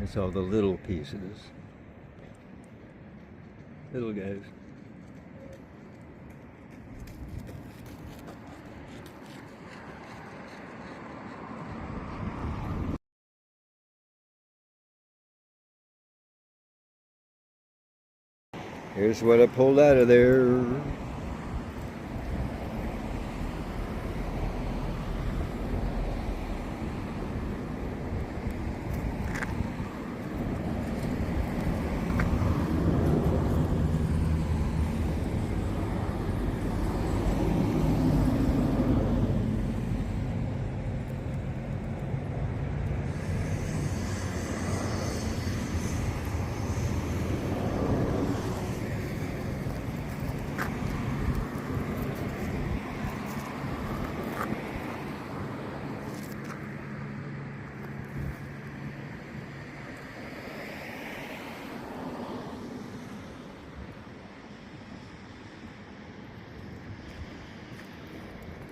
It's all the little pieces. Little guys. Here's what I pulled out of there.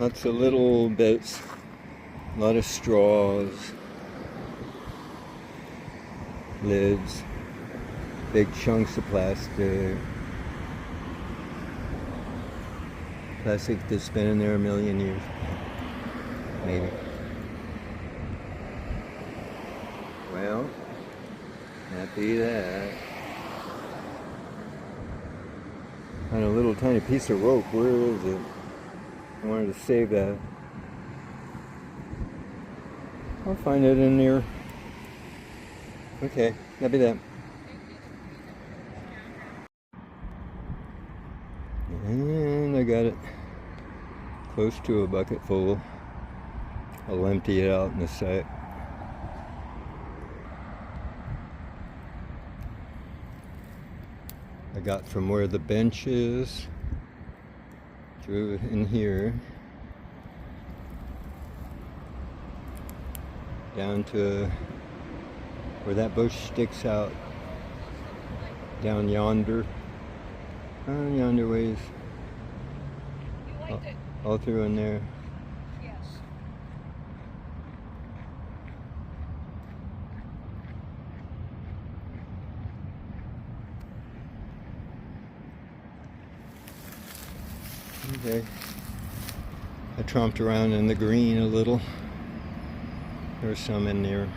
Lots of little bits, a lot of straws, lids, big chunks of plastic. Plastic that's been in there a million years, maybe. Well, happy that. On a little tiny piece of rope, where is it? I wanted to save that. I'll find it in there. Okay, that'll be that. And I got it close to a bucket full. I'll empty it out in a sec. I got from where the bench is through in here down to where that bush sticks out down yonder. Yonder ways. All through in there. Yes. Okay. I tromped around in the green a little. There's some in there.